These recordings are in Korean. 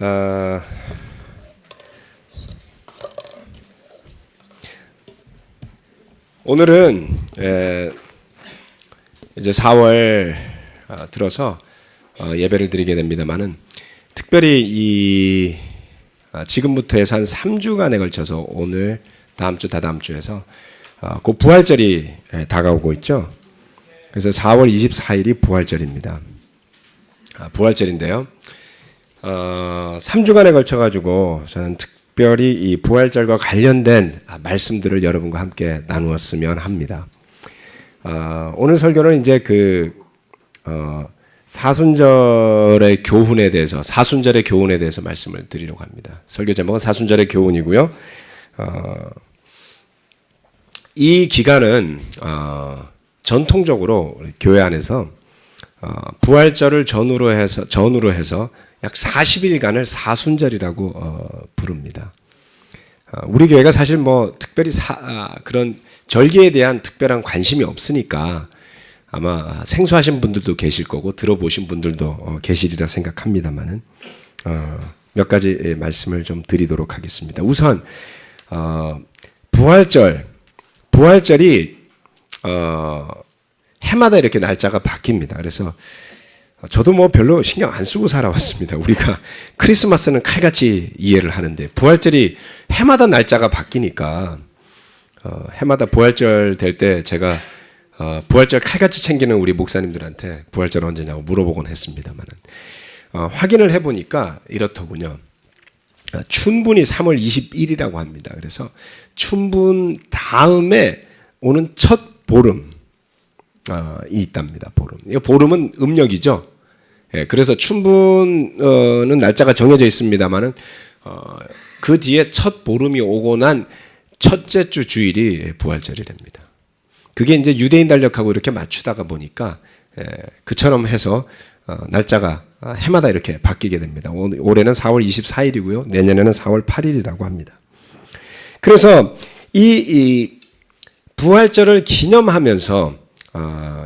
어, 오늘은 이제 4월 들어서 예배를 드리게 됩니다만은 특별히 이 지금부터 해서 한 3주간에 걸쳐서 오늘 다음 주 다다음 주에서 그 부활절이 다가오고 있죠. 그래서 4월 24일이 부활절입니다. 부활절인데요. 3주간에 걸쳐 가지고 저는 특별히 이 부활절과 관련된 말씀들을 여러분과 함께 나누었으면 합니다. 오늘 설교는 이제 사순절의 교훈에 대해서, 사순절의 교훈에 대해서 말씀을 드리려고 합니다. 설교 제목은 사순절의 교훈이고요. 이 기간은 전통적으로 교회 안에서 부활절을 전후로 해서 약 40일간을 사순절이라고 부릅니다. 우리 교회가 사실 뭐 특별히 그런 절기에 대한 특별한 관심이 없으니까 아마 생소하신 분들도 계실 거고 들어보신 분들도 계시리라 생각합니다만은 몇 가지 말씀을 좀 드리도록 하겠습니다. 우선 부활절이 해마다 이렇게 날짜가 바뀝니다. 그래서 저도 뭐 별로 신경 안 쓰고 살아왔습니다. 우리가 크리스마스는 칼같이 이해를 하는데 부활절이 해마다 날짜가 바뀌니까 해마다 부활절 될 때 제가 부활절 칼같이 챙기는 우리 목사님들한테 부활절 언제냐고 물어보곤 했습니다만은 확인을 해보니까 이렇더군요. 춘분이 3월 21일이라고 합니다. 그래서 춘분 다음에 오는 첫 보름이 있답니다. 보름. 이 보름은 음력이죠. 예, 그래서 춘분은 날짜가 정해져 있습니다만은 그 뒤에 첫 보름이 오고 난 첫째 주 주일이 부활절이랍니다. 그게 이제 유대인 달력하고 이렇게 맞추다가 보니까 그처럼 해서 날짜가 해마다 이렇게 바뀌게 됩니다. 올해는 4월 24일이고요. 내년에는 4월 8일이라고 합니다. 그래서 이 부활절을 기념하면서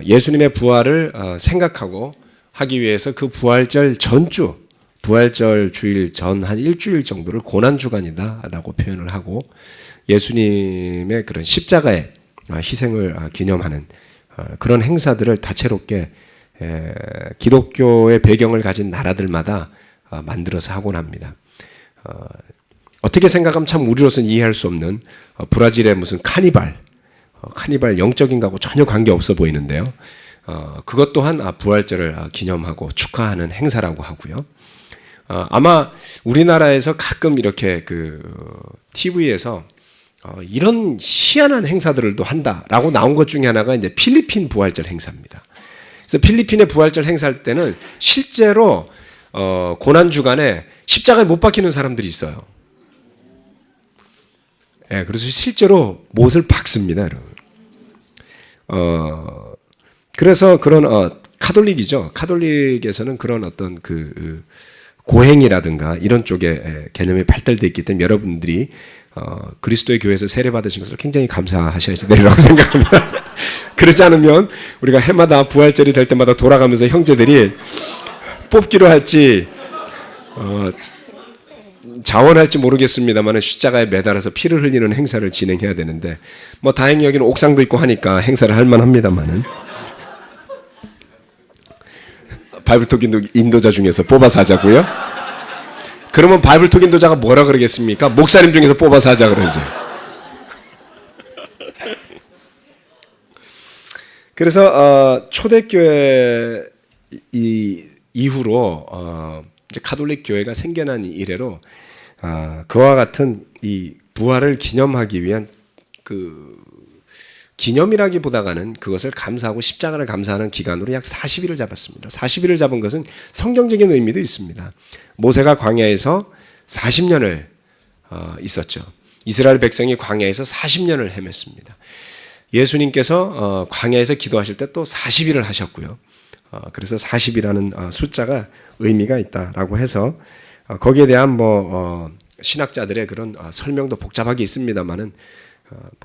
예수님의 부활을 생각하고 하기 위해서 그 부활절 전주, 부활절 주일 전 한 일주일 정도를 고난주간이다라고 표현을 하고 예수님의 그런 십자가의 희생을 기념하는 그런 행사들을 다채롭게 기독교의 배경을 가진 나라들마다 만들어서 하곤 합니다. 어떻게 생각하면 참 우리로서는 이해할 수 없는 브라질의 무슨 카니발 영적인 거하고 전혀 관계없어 보이는데요. 그것 또한 부활절을 기념하고 축하하는 행사라고 하고요. 아마 우리나라에서 가끔 이렇게 TV에서 이런 희한한 행사들을 또 한다라고 나온 것 중에 하나가 이제 필리핀 부활절 행사입니다. 그래서 필리핀의 부활절 행사할 때는 실제로 고난 주간에 십자가에 못 박히는 사람들이 있어요. 예, 그래서 실제로 못을 박습니다, 여러분. 그래서 그런 카톨릭이죠. 카톨릭에서는 그런 어떤 고행이라든가 이런 쪽에 개념이 발달되어 있기 때문에 여러분들이 그리스도의 교회에서 세례 받으신 것을 굉장히 감사하셔야 되리라고 생각합니다. 그렇지 않으면 우리가 해마다 부활절이 될 때마다 돌아가면서 형제들이 뽑기로 할지 자원할지 모르겠습니다만 십자가에 매달아서 피를 흘리는 행사를 진행해야 되는데 뭐 다행히 여기는 옥상도 있고 하니까 행사를 할 만합니다만은 바이블톡 인도자 중에서 뽑아서 하자고요? 그러면 바이블톡 인도자가 뭐라 그러겠습니까? 목사님 중에서 뽑아서 하자 그러죠. 그래서 초대교회 이후로 이제 카톨릭 교회가 생겨난 이래로 그와 같은 이 부활을 기념하기 위한 기념이라기보다는 그것을 감사하고 십자가를 감사하는 기간으로 약 40일을 잡았습니다. 40일을 잡은 것은 성경적인 의미도 있습니다. 모세가 광야에서 40년을 있었죠. 이스라엘 백성이 광야에서 40년을 헤맸습니다. 예수님께서 광야에서 기도하실 때 또 40일을 하셨고요. 그래서 40이라는 숫자가 의미가 있다라고 해서 거기에 대한 신학자들의 그런 설명도 복잡하게 있습니다만은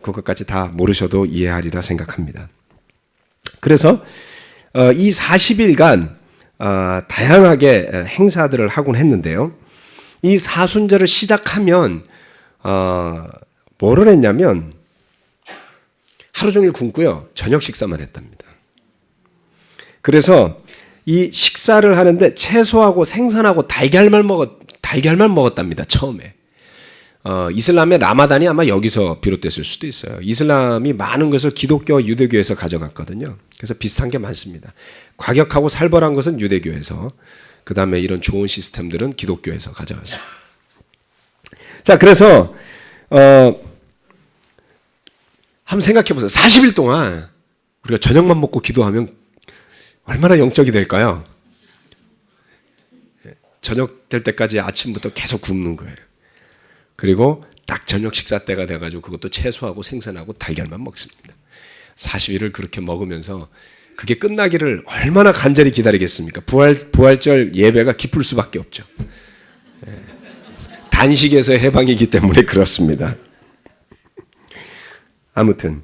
그것까지 다 모르셔도 이해하리라 생각합니다. 그래서 이 40일간 다양하게 행사들을 하곤 했는데요. 이 사순절을 시작하면 뭐를 했냐면 하루 종일 굶고요. 저녁 식사만 했답니다. 그래서 이 식사를 하는데 채소하고 생선하고 달걀만 먹었답니다. 처음에. 이슬람의 라마단이 아마 여기서 비롯됐을 수도 있어요. 이슬람이 많은 것을 기독교와 유대교에서 가져갔거든요. 그래서 비슷한 게 많습니다. 과격하고 살벌한 것은 유대교에서, 그 다음에 이런 좋은 시스템들은 기독교에서 가져왔어요. 자, 그래서 한번 생각해 보세요. 40일 동안 우리가 저녁만 먹고 기도하면 얼마나 영적이 될까요? 저녁 될 때까지 아침부터 계속 굶는 거예요. 그리고 딱 저녁 식사 때가 돼가지고 그것도 채소하고 생선하고 달걀만 먹습니다. 40일을 그렇게 먹으면서 그게 끝나기를 얼마나 간절히 기다리겠습니까? 부활절 예배가 기쁠 수밖에 없죠. 단식에서 해방이기 때문에 그렇습니다. 아무튼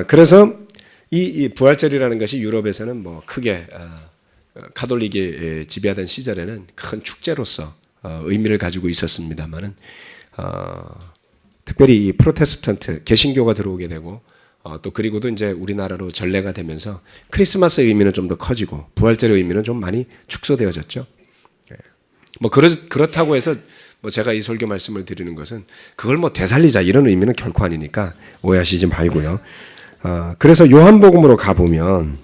그래서 이 부활절이라는 것이 유럽에서는 뭐 크게 가톨릭이 지배하던 시절에는 큰 축제로서 의미를 가지고 있었습니다만은 특별히 이 프로테스탄트 개신교가 들어오게 되고 또 그리고도 이제 우리나라로 전례가 되면서 크리스마스의 의미는 좀 더 커지고 부활절의 의미는 좀 많이 축소되어졌죠. 뭐 그렇다고 해서 뭐 제가 이 설교 말씀을 드리는 것은 그걸 뭐 되살리자 이런 의미는 결코 아니니까 오해하시지 말고요. 그래서 요한복음으로 가보면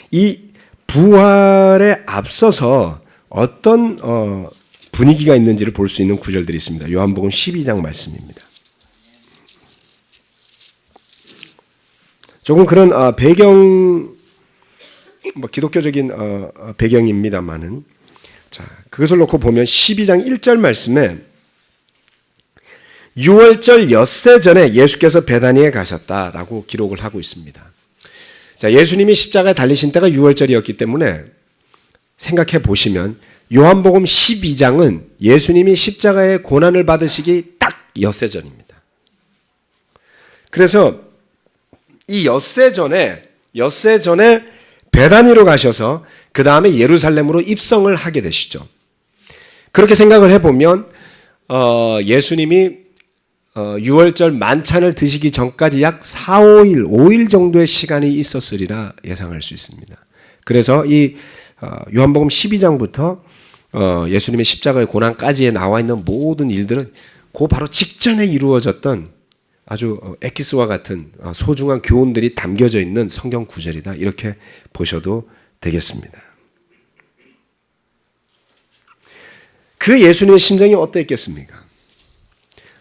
이 부활에 앞서서 어떤 분위기가 있는지를 볼 수 있는 구절들이 있습니다. 요한복음 12장 말씀입니다. 조금 그런 배경, 뭐 기독교적인 배경입니다만은, 자, 그것을 놓고 보면 12장 1절 말씀에 6월절 엿새 전에 예수께서 베다니에 가셨다라고 기록을 하고 있습니다. 자, 예수님이 십자가에 달리신 때가 6월절이었기 때문에 생각해 보시면 요한복음 12장은 예수님이 십자가의 고난을 받으시기 딱 엿새 전입니다. 그래서 이 엿새 전에 베다니로 가셔서 그 다음에 예루살렘으로 입성을 하게 되시죠. 그렇게 생각을 해보면 예수님이 6월절 만찬을 드시기 전까지 약 4, 5일 정도의 시간이 있었으리라 예상할 수 있습니다. 그래서 이 요한복음 12장부터 예수님의 십자가의 고난까지에 나와 있는 모든 일들은 그 바로 직전에 이루어졌던 아주 엑기스와 같은 소중한 교훈들이 담겨져 있는 성경 구절이다. 이렇게 보셔도 되겠습니다. 그 예수님의 심정이 어떠했겠습니까?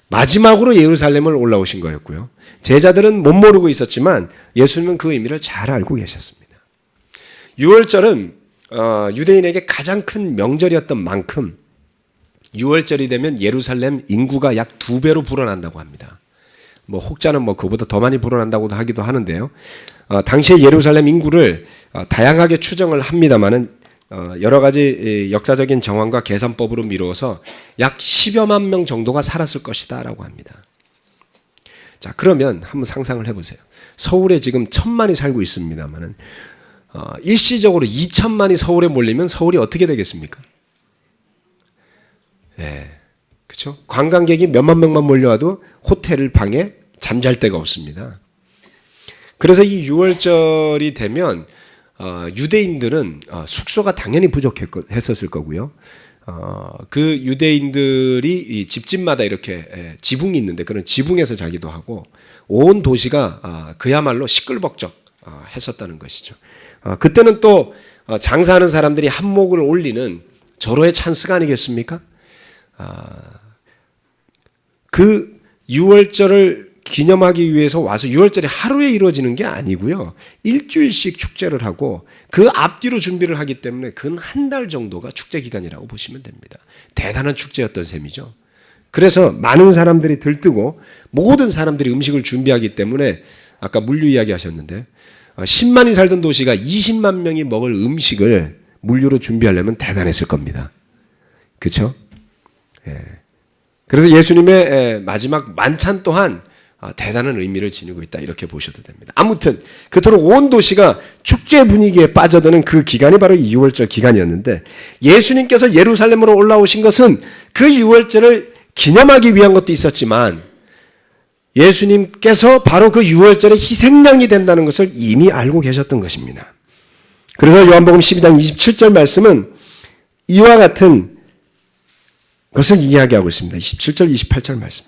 마지막으로 예루살렘을 올라오신 거였고요. 제자들은 못 모르고 있었지만 예수님은 그 의미를 잘 알고 계셨습니다. 6월절은 유대인에게 가장 큰 명절이었던 만큼 6월절이 되면 예루살렘 인구가 약 2배로 불어난다고 합니다. 뭐 혹자는 뭐 그보다 더 많이 불어난다고 하기도 하는데요. 당시의 예루살렘 인구를 다양하게 추정을 합니다만은 여러 가지 역사적인 정황과 계산법으로 미루어서 약 10여만 명 정도가 살았을 것이다라고 합니다. 자, 그러면 한번 상상을 해보세요. 서울에 지금 1,000만이 살고 있습니다만은 일시적으로 2,000만이 서울에 몰리면 서울이 어떻게 되겠습니까? 네, 그렇죠? 관광객이 몇만 명만 몰려와도 호텔 방에 잠잘 데가 없습니다. 그래서 이 6월절이 되면 유대인들은 숙소가 당연히 부족했었을 거고요. 그 유대인들이 집집마다 이렇게 지붕이 있는데 그런 지붕에서 자기도 하고 온 도시가 그야말로 시끌벅적 했었다는 것이죠. 그때는 또 장사하는 사람들이 한몫을 올리는 절호의 찬스가 아니겠습니까? 그 6월절을 기념하기 위해서 와서 6월절이 하루에 이루어지는 게 아니고요. 일주일씩 축제를 하고 그 앞뒤로 준비를 하기 때문에 근 한 달 정도가 축제 기간이라고 보시면 됩니다. 대단한 축제였던 셈이죠. 그래서 많은 사람들이 들뜨고 모든 사람들이 음식을 준비하기 때문에 아까 물류 이야기 하셨는데 10만이 살던 도시가 20만 명이 먹을 음식을 물류로 준비하려면 대단했을 겁니다. 그렇죠? 예. 그래서 예수님의 마지막 만찬 또한 대단한 의미를 지니고 있다 이렇게 보셔도 됩니다. 아무튼 그토록 온 도시가 축제 분위기에 빠져드는 그 기간이 바로 유월절 기간이었는데 예수님께서 예루살렘으로 올라오신 것은 그 유월절을 기념하기 위한 것도 있었지만 예수님께서 바로 그 유월절의 희생양이 된다는 것을 이미 알고 계셨던 것입니다. 그래서 요한복음 12장 27절 말씀은 이와 같은 것을 이야기하고 있습니다. 27절 28절 말씀.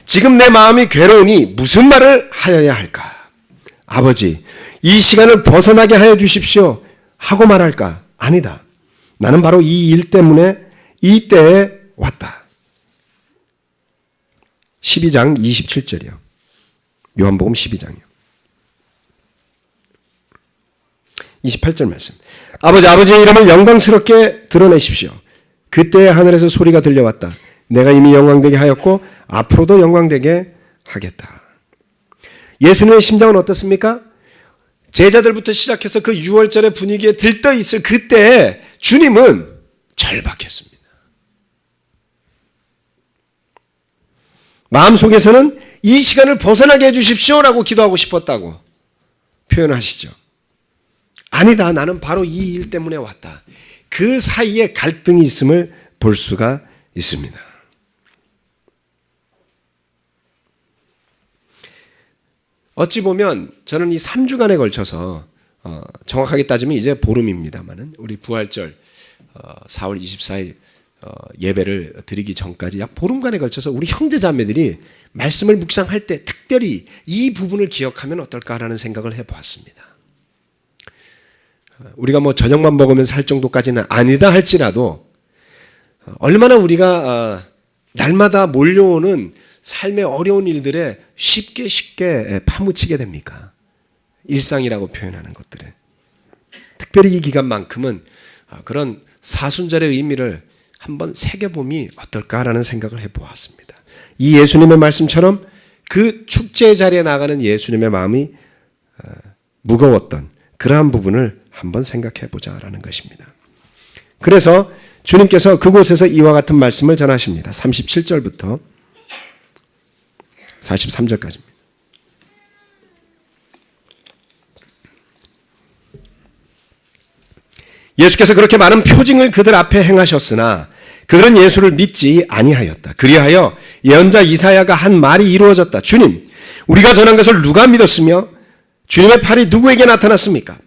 지금 내 마음이 괴로우니 무슨 말을 하여야 할까? 아버지, 이 시간을 벗어나게 하여 주십시오. 하고 말할까? 아니다. 나는 바로 이 일 때문에 이 때에 왔다. 12장 27절이요. 요한복음 12장이요. 28절 말씀. 아버지의 이름을 영광스럽게 드러내십시오. 그때 하늘에서 소리가 들려왔다. 내가 이미 영광되게 하였고 앞으로도 영광되게 하겠다. 예수님의 심정은 어떻습니까? 제자들부터 시작해서 그 유월절의 분위기에 들떠 있을 그때에 주님은 절박했습니다. 마음속에서는 이 시간을 벗어나게 해주십시오라고 기도하고 싶었다고 표현하시죠. 아니다. 나는 바로 이 일 때문에 왔다. 그 사이에 갈등이 있음을 볼 수가 있습니다. 어찌 보면 저는 이 3주간에 걸쳐서 정확하게 따지면 이제 보름입니다만은 우리 부활절 4월 24일 예배를 드리기 전까지 약 보름간에 걸쳐서 우리 형제자매들이 말씀을 묵상할 때 특별히 이 부분을 기억하면 어떨까라는 생각을 해보았습니다. 우리가 뭐 저녁만 먹으면 살 정도까지는 아니다 할지라도 얼마나 우리가 날마다 몰려오는 삶의 어려운 일들에 쉽게 파묻히게 됩니까? 일상이라고 표현하는 것들에. 특별히 이 기간만큼은 그런 사순절의 의미를 한번 새겨봄이 어떨까라는 생각을 해보았습니다. 이 예수님의 말씀처럼 그 축제 자리에 나가는 예수님의 마음이 무거웠던 그러한 부분을 한번 생각해보자라는 것입니다. 그래서 주님께서 그곳에서 이와 같은 말씀을 전하십니다. 37절부터 43절까지입니다. 예수께서 그렇게 많은 표징을 그들 앞에 행하셨으나 그들은 예수를 믿지 아니하였다. 그리하여 예언자 이사야가 한 말이 이루어졌다. 주님, 우리가 전한 것을 누가 믿었으며 주님의 팔이 누구에게 나타났습니까?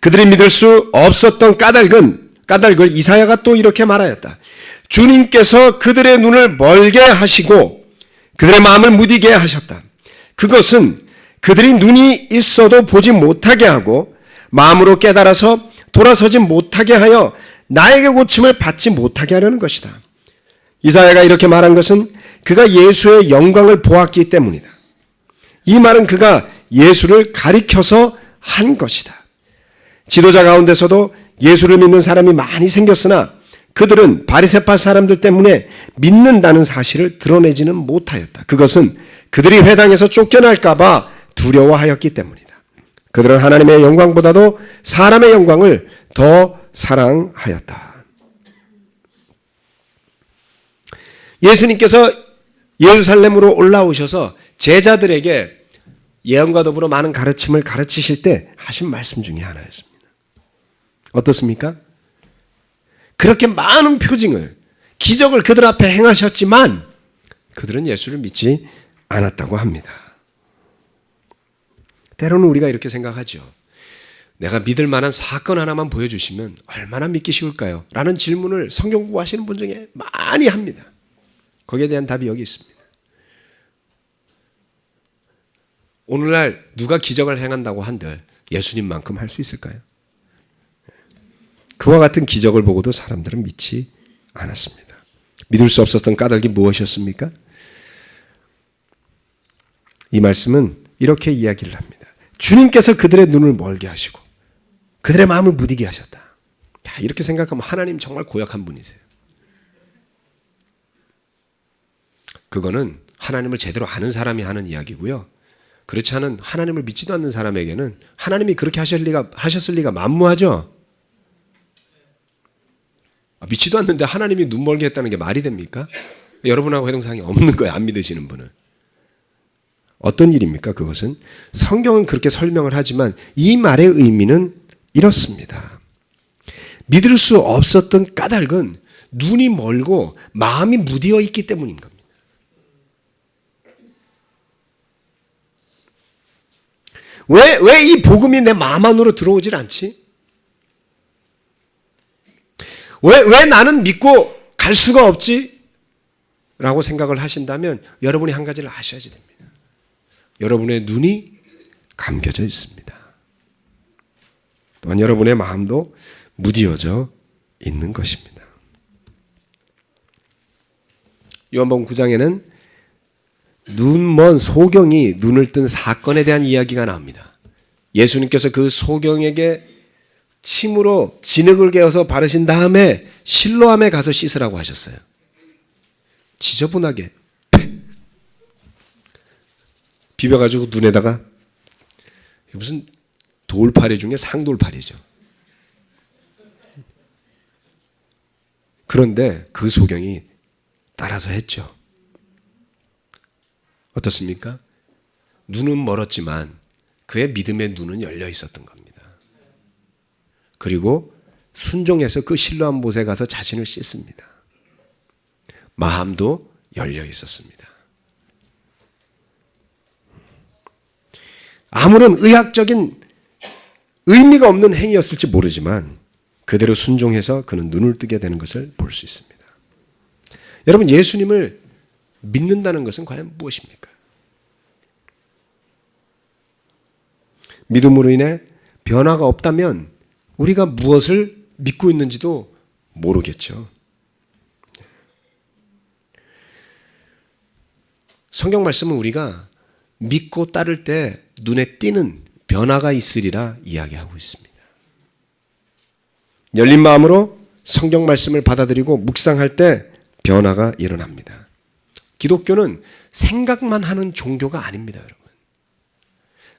그들이 믿을 수 없었던 까닭을 이사야가 또 이렇게 말하였다. 주님께서 그들의 눈을 멀게 하시고 그들의 마음을 무디게 하셨다. 그것은 그들이 눈이 있어도 보지 못하게 하고 마음으로 깨달아서 돌아서지 못하게 하여 나에게 고침을 받지 못하게 하려는 것이다. 이사야가 이렇게 말한 것은 그가 예수의 영광을 보았기 때문이다. 이 말은 그가 예수를 가리켜서 한 것이다. 지도자 가운데서도 예수를 믿는 사람이 많이 생겼으나 그들은 바리새파 사람들 때문에 믿는다는 사실을 드러내지는 못하였다. 그것은 그들이 회당에서 쫓겨날까 봐 두려워하였기 때문이다. 그들은 하나님의 영광보다도 사람의 영광을 더 사랑하였다. 예수님께서 예루살렘으로 올라오셔서 제자들에게 예언과 더불어 많은 가르침을 가르치실 때 하신 말씀 중에 하나였습니다. 어떻습니까? 그렇게 많은 표징을, 기적을 그들 앞에 행하셨지만 그들은 예수를 믿지 않았다고 합니다. 때로는 우리가 이렇게 생각하죠. 내가 믿을 만한 사건 하나만 보여주시면 얼마나 믿기 쉬울까요? 라는 질문을 성경 공부하시는 분 중에 많이 합니다. 거기에 대한 답이 여기 있습니다. 오늘날 누가 기적을 행한다고 한들 예수님만큼 할 수 있을까요? 그와 같은 기적을 보고도 사람들은 믿지 않았습니다. 믿을 수 없었던 까닭이 무엇이었습니까? 이 말씀은 이렇게 이야기를 합니다. 주님께서 그들의 눈을 멀게 하시고 그들의 마음을 무디게 하셨다. 이렇게 생각하면 하나님 정말 고약한 분이세요. 그거는 하나님을 제대로 아는 사람이 하는 이야기고요. 그렇지 않은 하나님을 믿지도 않는 사람에게는 하나님이 그렇게 하셨을 리가 만무하죠. 믿지도 않는데 하나님이 눈 멀게 했다는 게 말이 됩니까? 여러분하고 회동상이 없는 거예요. 안 믿으시는 분은. 어떤 일입니까? 그것은 성경은 그렇게 설명을 하지만 이 말의 의미는 이렇습니다. 믿을 수 없었던 까닭은 눈이 멀고 마음이 무디어 있기 때문인 겁니다. 왜 이 복음이 내 마음 안으로 들어오질 않지? 왜 나는 믿고 갈 수가 없지? 라고 생각을 하신다면 여러분이 한 가지를 아셔야지 됩니다. 여러분의 눈이 감겨져 있습니다. 또한 여러분의 마음도 무디어져 있는 것입니다. 요한복음 9장에는 눈먼 소경이 눈을 뜬 사건에 대한 이야기가 나옵니다. 예수님께서 그 소경에게 침으로 진흙을 개어서 바르신 다음에 실로암에 가서 씻으라고 하셨어요. 지저분하게 비벼가지고 눈에다가, 무슨 돌파리 중에 상돌파리죠. 그런데 그 소경이 따라서 했죠. 어떻습니까? 눈은 멀었지만 그의 믿음의 눈은 열려 있었던 겁니다. 그리고 순종해서 그 실로암 못에 가서 자신을 씻습니다. 마음도 열려 있었습니다. 아무런 의학적인 의미가 없는 행위였을지 모르지만 그대로 순종해서 그는 눈을 뜨게 되는 것을 볼 수 있습니다. 여러분, 예수님을 믿는다는 것은 과연 무엇입니까? 믿음으로 인해 변화가 없다면 우리가 무엇을 믿고 있는지도 모르겠죠. 성경 말씀은 우리가 믿고 따를 때 눈에 띄는 변화가 있으리라 이야기하고 있습니다. 열린 마음으로 성경 말씀을 받아들이고 묵상할 때 변화가 일어납니다. 기독교는 생각만 하는 종교가 아닙니다, 여러분.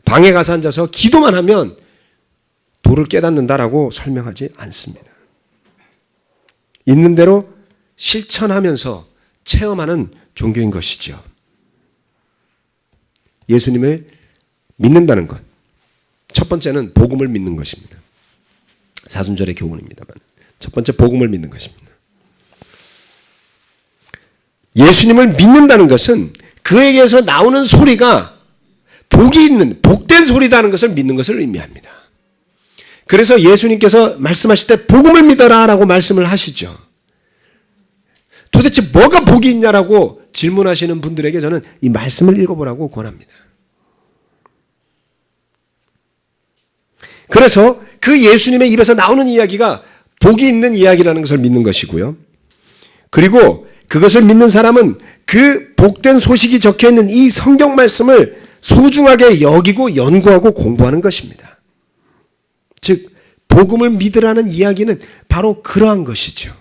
방에 가서 앉아서 기도만 하면 도를 깨닫는다라고 설명하지 않습니다. 있는 대로 실천하면서 체험하는 종교인 것이죠. 예수님을 믿는다는 것. 첫 번째는 복음을 믿는 것입니다. 사순절의 교훈입니다만 첫 번째 복음을 믿는 것입니다. 예수님을 믿는다는 것은 그에게서 나오는 소리가 복이 있는, 복된 소리라는 것을 믿는 것을 의미합니다. 그래서 예수님께서 말씀하실 때 복음을 믿어라 라고 말씀을 하시죠. 도대체 뭐가 복이 있냐라고 질문하시는 분들에게 저는 이 말씀을 읽어보라고 권합니다. 그래서 그 예수님의 입에서 나오는 이야기가 복이 있는 이야기라는 것을 믿는 것이고요. 그리고 그것을 믿는 사람은 그 복된 소식이 적혀있는 이 성경 말씀을 소중하게 여기고 연구하고 공부하는 것입니다. 즉 복음을 믿으라는 이야기는 바로 그러한 것이죠.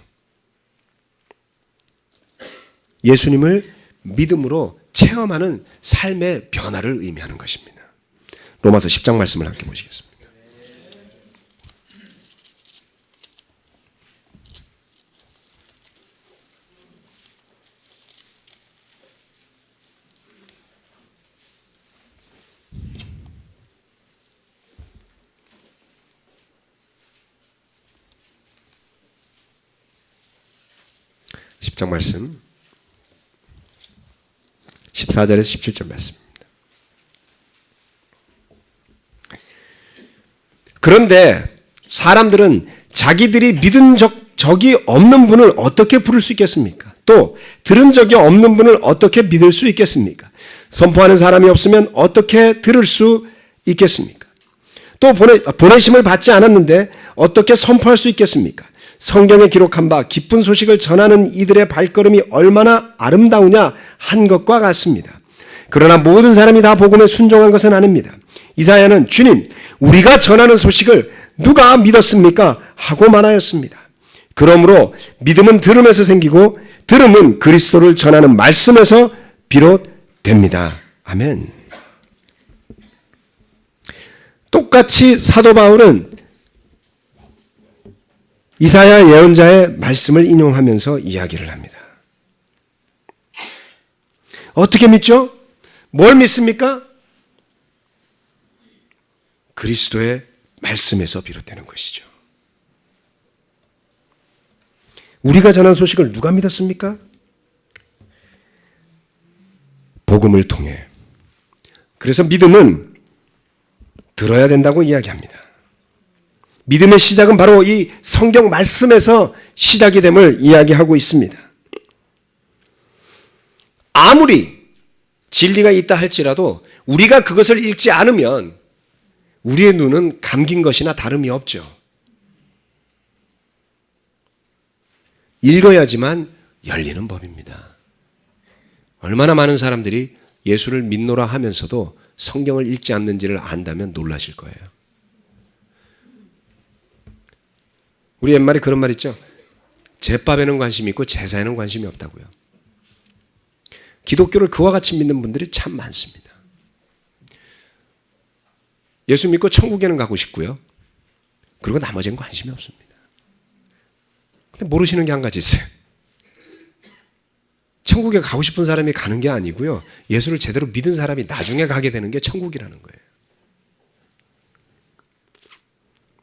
예수님을 믿음으로 체험하는 삶의 변화를 의미하는 것입니다. 로마서 10장 말씀을 함께 보시겠습니다. 장 말씀 14절에서 17절 말씀입니다. 그런데 사람들은 자기들이 믿은 적이 없는 분을 어떻게 부를 수 있겠습니까? 또 들은 적이 없는 분을 어떻게 믿을 수 있겠습니까? 선포하는 사람이 없으면 어떻게 들을 수 있겠습니까? 또 보내심을 받지 않았는데 어떻게 선포할 수 있겠습니까? 성경에 기록한 바 기쁜 소식을 전하는 이들의 발걸음이 얼마나 아름다우냐 한 것과 같습니다. 그러나 모든 사람이 다 복음에 순종한 것은 아닙니다. 이사야는 주님, 우리가 전하는 소식을 누가 믿었습니까? 하고 말하였습니다. 그러므로 믿음은 들음에서 생기고 들음은 그리스도를 전하는 말씀에서 비롯됩니다. 아멘. 똑같이 사도 바울은 이사야 예언자의 말씀을 인용하면서 이야기를 합니다. 어떻게 믿죠? 뭘 믿습니까? 그리스도의 말씀에서 비롯되는 것이죠. 우리가 전한 소식을 누가 믿었습니까? 복음을 통해. 그래서 믿음은 들어야 된다고 이야기합니다. 믿음의 시작은 바로 이 성경 말씀에서 시작이 됨을 이야기하고 있습니다. 아무리 진리가 있다 할지라도 우리가 그것을 읽지 않으면 우리의 눈은 감긴 것이나 다름이 없죠. 읽어야지만 열리는 법입니다. 얼마나 많은 사람들이 예수를 믿노라 하면서도 성경을 읽지 않는지를 안다면 놀라실 거예요. 우리 옛말에 그런 말 있죠. 제밥에는 관심이 있고 제사에는 관심이 없다고요. 기독교를 그와 같이 믿는 분들이 참 많습니다. 예수 믿고 천국에는 가고 싶고요. 그리고 나머지는 관심이 없습니다. 근데 모르시는 게 한 가지 있어요. 천국에 가고 싶은 사람이 가는 게 아니고요. 예수를 제대로 믿은 사람이 나중에 가게 되는 게 천국이라는 거예요.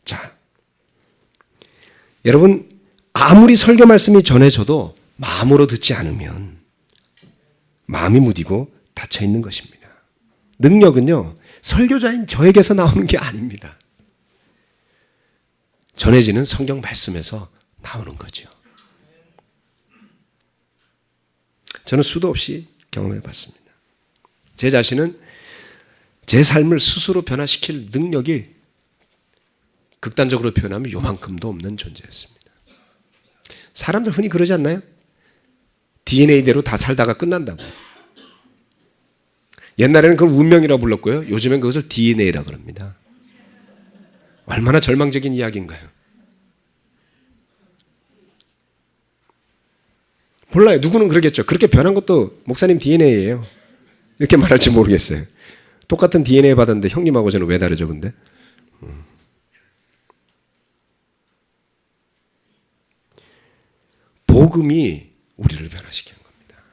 자, 여러분 아무리 설교 말씀이 전해져도 마음으로 듣지 않으면 마음이 무디고 닫혀 있는 것입니다. 능력은요. 설교자인 저에게서 나오는 게 아닙니다. 전해지는 성경 말씀에서 나오는 거죠. 저는 수도 없이 경험해 봤습니다. 제 자신은 제 삶을 스스로 변화시킬 능력이 극단적으로 표현하면 요만큼도 없는 존재였습니다. 사람들 흔히 그러지 않나요? DNA대로 다 살다가 끝난다고. 옛날에는 그걸 운명이라고 불렀고요. 요즘엔 그것을 DNA라고 그럽니다. 얼마나 절망적인 이야기인가요? 몰라요. 누구는 그러겠죠. 그렇게 변한 것도 목사님 DNA예요. 이렇게 말할지 모르겠어요. 똑같은 DNA 받았는데 형님하고 저는 왜 다르죠, 근데? 복음이 우리를 변화시키는 겁니다.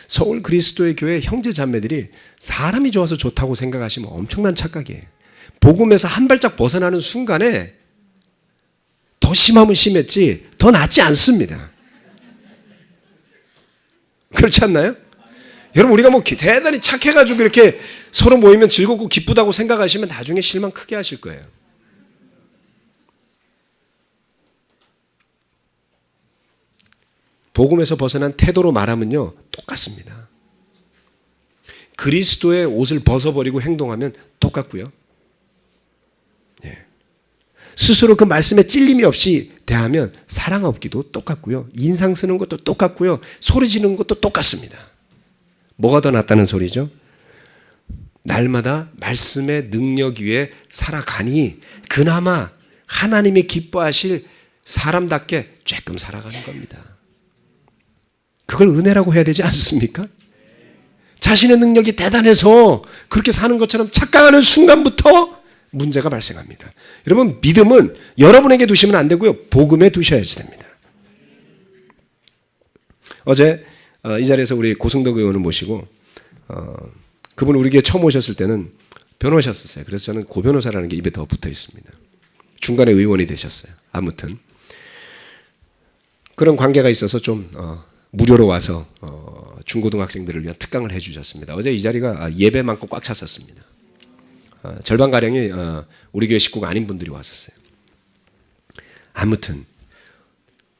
서울 그리스도의 교회 형제 자매들이 사람이 좋아서 좋다고 생각하시면 엄청난 착각이에요. 복음에서 한 발짝 벗어나는 순간에 더 심하면 심했지 더 낫지 않습니다. 그렇지 않나요? 여러분 우리가 뭐 대단히 착해가지고 이렇게 서로 모이면 즐겁고 기쁘다고 생각하시면 나중에 실망 크게 하실 거예요. 복음에서 벗어난 태도로 말하면요 똑같습니다. 그리스도의 옷을 벗어버리고 행동하면 똑같고요. 예. 스스로 그 말씀에 찔림이 없이 대하면 사랑 없기도 똑같고요. 인상 쓰는 것도 똑같고요. 소리 지르는 것도 똑같습니다. 뭐가 더 낫다는 소리죠? 날마다 말씀의 능력 위에 살아가니 그나마 하나님이 기뻐하실 사람답게 조금 살아가는 겁니다. 그걸 은혜라고 해야 되지 않습니까? 자신의 능력이 대단해서 그렇게 사는 것처럼 착각하는 순간부터 문제가 발생합니다. 여러분 믿음은 여러분에게 두시면 안 되고요. 복음에 두셔야지 됩니다. 어제 이 자리에서 우리 고승덕 의원을 모시고 그분 우리 교회 처음 오셨을 때는 변호사셨어요. 그래서 저는 고 변호사라는 게 입에 더 붙어 있습니다. 중간에 의원이 되셨어요. 아무튼 그런 관계가 있어서 좀 무료로 와서 중고등학생들을 위한 특강을 해주셨습니다. 어제 이 자리가 예배 많고 꽉 찼었습니다. 절반가량이 우리 교회 식구가 아닌 분들이 왔었어요. 아무튼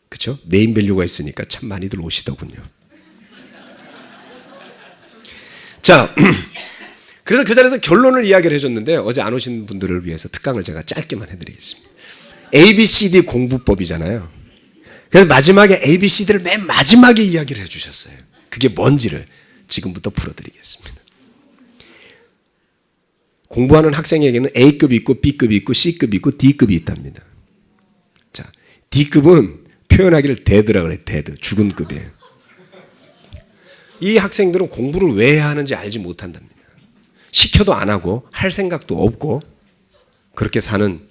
그렇죠? 네임밸류가 있으니까 참 많이들 오시더군요. 자, 그래서 그 자리에서 결론을 이야기를 해줬는데 어제 안 오신 분들을 위해서 특강을 제가 짧게만 해드리겠습니다. ABCD 공부법이잖아요. 그래서 마지막에 ABCD를 맨 마지막에 이야기를 해주셨어요. 그게 뭔지를 지금부터 풀어드리겠습니다. 공부하는 학생에게는 A급이 있고 B급이 있고 C급이 있고 D급이 있답니다. 자, D급은 표현하기를 데드라 그래요. 데드, 죽은 급이에요. 이 학생들은 공부를 왜 해야 하는지 알지 못한답니다. 시켜도 안 하고 할 생각도 없고 그렇게 사는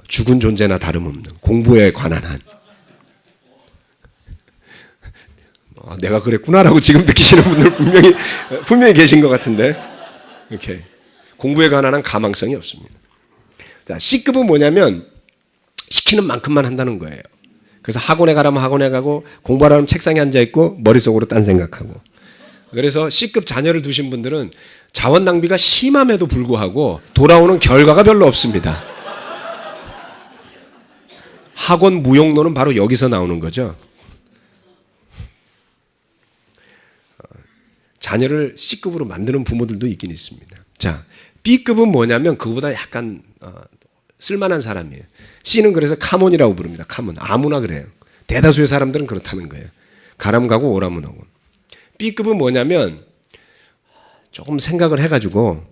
죽은 존재나 다름없는 공부에 관한 한 내가 그랬구나라고 지금 느끼시는 분들 분명히 계신 것 같은데, 이렇게 공부에 관한 가망성이 없습니다. 자, C급은 뭐냐면 시키는 만큼만 한다는 거예요. 그래서 학원에 가라면 학원에 가고, 공부하라면 책상에 앉아 있고 머릿속으로 딴 생각하고. 그래서 C급 자녀를 두신 분들은 자원 낭비가 심함에도 불구하고 돌아오는 결과가 별로 없습니다. 학원 무용론은 바로 여기서 나오는 거죠. 자녀를 C급으로 만드는 부모들도 있긴 있습니다. 자, B급은 뭐냐면 그거보다 약간 쓸만한 사람이에요. C는 그래서 카몬이라고 부릅니다. 카몬. 아무나 그래요. 대다수의 사람들은 그렇다는 거예요. 가라면 가고 오라면 오고. B급은 뭐냐면 조금 생각을 해가지고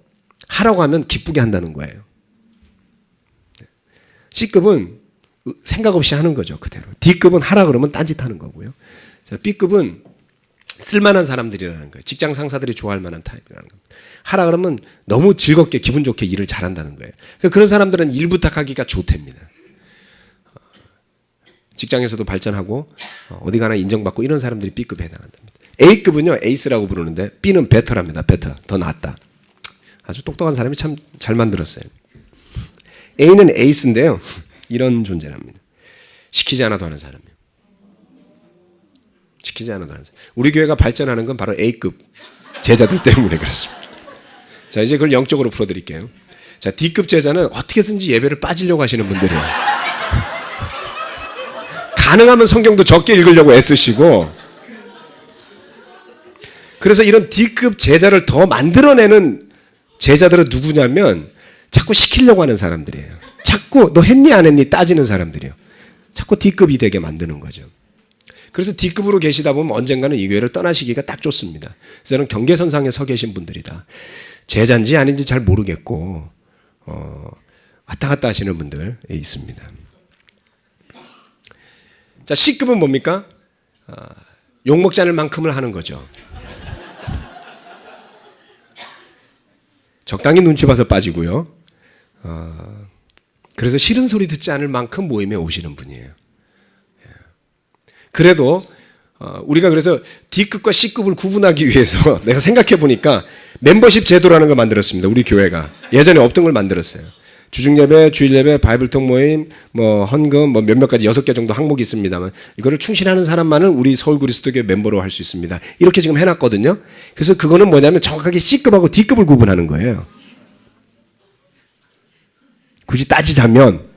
하라고 하면 기쁘게 한다는 거예요. C급은 생각 없이 하는 거죠. 그대로. D급은 하라 그러면 딴짓하는 거고요. 자, B급은 쓸만한 사람들이라는 거예요. 직장 상사들이 좋아할 만한 타입이라는 겁니다. 하라 그러면 너무 즐겁게 기분 좋게 일을 잘한다는 거예요. 그런 사람들은 일 부탁하기가 좋답니다. 직장에서도 발전하고 어디 가나 인정받고 이런 사람들이 B급에 해당한답니다. A급은요, 에이스라고 부르는데 B는 베터랍니다. 베터, 더 낫다. 아주 똑똑한 사람이 참 잘 만들었어요. A는 에이스인데요, 이런 존재랍니다. 시키지 않아도 하는 사람이에요. 시키지 않아도 하는 사람. 우리 교회가 발전하는 건 바로 A급 제자들 때문에 그렇습니다. 자, 이제 그걸 영적으로 풀어드릴게요. 자, D급 제자는 어떻게든지 예배를 빠지려고 하시는 분들이에요. 가능하면 성경도 적게 읽으려고 애쓰시고, 그래서 이런 D급 제자를 더 만들어내는 제자들은 누구냐면 자꾸 시키려고 하는 사람들이에요. 자꾸 너 했니 안 했니 따지는 사람들이에요. 자꾸 D급이 되게 만드는 거죠. 그래서 D급으로 계시다 보면 언젠가는 이 교회를 떠나시기가 딱 좋습니다. 그래서 저는 경계선상에 서 계신 분들이다. 제자인지 아닌지 잘 모르겠고 왔다 갔다 하시는 분들 있습니다. 자, C급은 뭡니까? 욕먹지 않을 만큼을 하는 거죠. 적당히 눈치 봐서 빠지고요. 그래서 싫은 소리 듣지 않을 만큼 모임에 오시는 분이에요. 그래도 우리가 그래서 D급과 C급을 구분하기 위해서 내가 생각해 보니까 멤버십 제도라는 걸 만들었습니다. 우리 교회가 예전에 없던 걸 만들었어요. 주중예배, 주일예배, 바이블톡 모임, 뭐 헌금, 뭐 몇몇 가지 6개 정도 항목이 있습니다만 이거를 충실하는 사람만은 우리 서울 그리스도교회 멤버로 할 수 있습니다. 이렇게 지금 해놨거든요. 그래서 그거는 뭐냐면 정확하게 C급하고 D급을 구분하는 거예요. 굳이 따지자면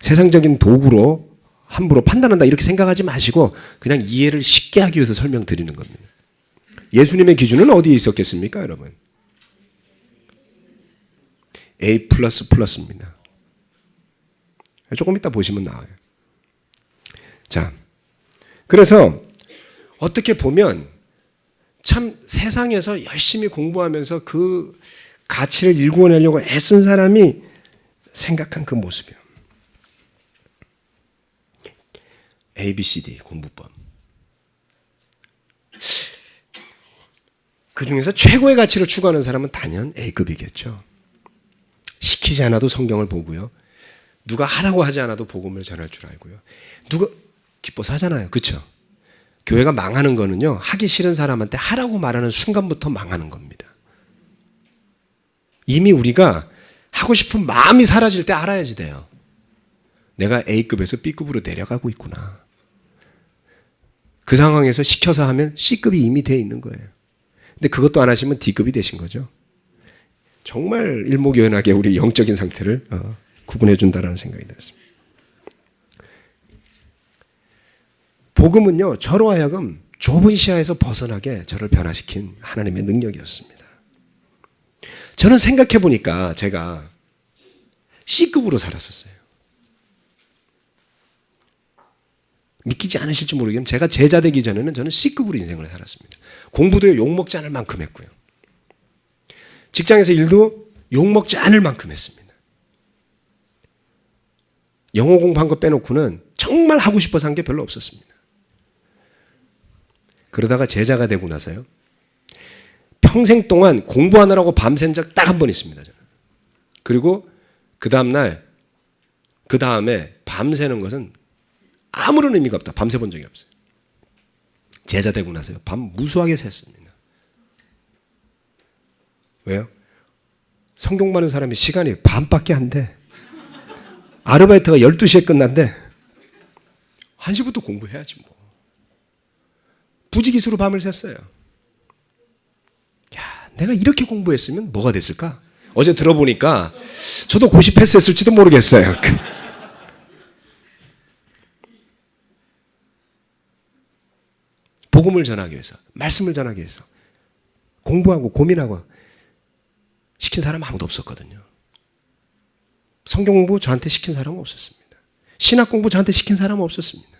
세상적인 도구로 함부로 판단한다 이렇게 생각하지 마시고 그냥 이해를 쉽게 하기 위해서 설명드리는 겁니다. 예수님의 기준은 어디에 있었겠습니까, 여러분? A++입니다. 조금 이따 보시면 나와요. 자, 그래서 어떻게 보면 참 세상에서 열심히 공부하면서 그 가치를 일구어내려고 애쓴 사람이 생각한 그 모습이에요. A, B, C, D 공부법. 그 중에서 최고의 가치를 추구하는 사람은 단연 A급이겠죠. 시키지 않아도 성경을 보고요. 누가 하라고 하지 않아도 복음을 전할 줄 알고요. 누가 기뻐서 하잖아요. 그렇죠? 교회가 망하는 거는요. 하기 싫은 사람한테 하라고 말하는 순간부터 망하는 겁니다. 이미 우리가 하고 싶은 마음이 사라질 때 알아야지 돼요. 내가 A급에서 B급으로 내려가고 있구나. 그 상황에서 시켜서 하면 C급이 이미 돼 있는 거예요. 근데 그것도 안 하시면 D급이 되신 거죠. 정말 일목요연하게 우리 영적인 상태를 구분해 준다라는 생각이 들었습니다. 복음은요, 저로 하여금 좁은 시야에서 벗어나게 저를 변화시킨 하나님의 능력이었습니다. 저는 생각해 보니까 제가 C급으로 살았었어요. 믿기지 않으실지 모르겠지만 제가 제자 되기 전에는 저는 C급으로 인생을 살았습니다. 공부도 욕먹지 않을 만큼 했고요. 직장에서 일도 욕먹지 않을 만큼 했습니다. 영어 공부한 거 빼놓고는 정말 하고 싶어서 한 게 별로 없었습니다. 그러다가 제자가 되고 나서요. 평생 동안 공부하느라고 밤샌 적 딱 한 번 있습니다. 저는. 그리고 그 다음에 밤새는 것은 아무런 의미가 없다. 밤새 본 적이 없어요. 제자 되고 나서요. 밤 무수하게 샜습니다. 왜요? 성경 많은 사람이 시간이 반밖에 안 돼. 아르바이트가 12시에 끝난대. 1시부터 공부해야지 뭐. 부지기수로 밤을 샜어요. 야, 내가 이렇게 공부했으면 뭐가 됐을까? 어제 들어보니까 저도 고시 패스했을지도 모르겠어요. 복음을 전하기 위해서, 말씀을 전하기 위해서 공부하고 고민하고 시킨 사람 아무도 없었거든요. 성경 공부 저한테 시킨 사람은 없었습니다. 신학 공부 저한테 시킨 사람은 없었습니다.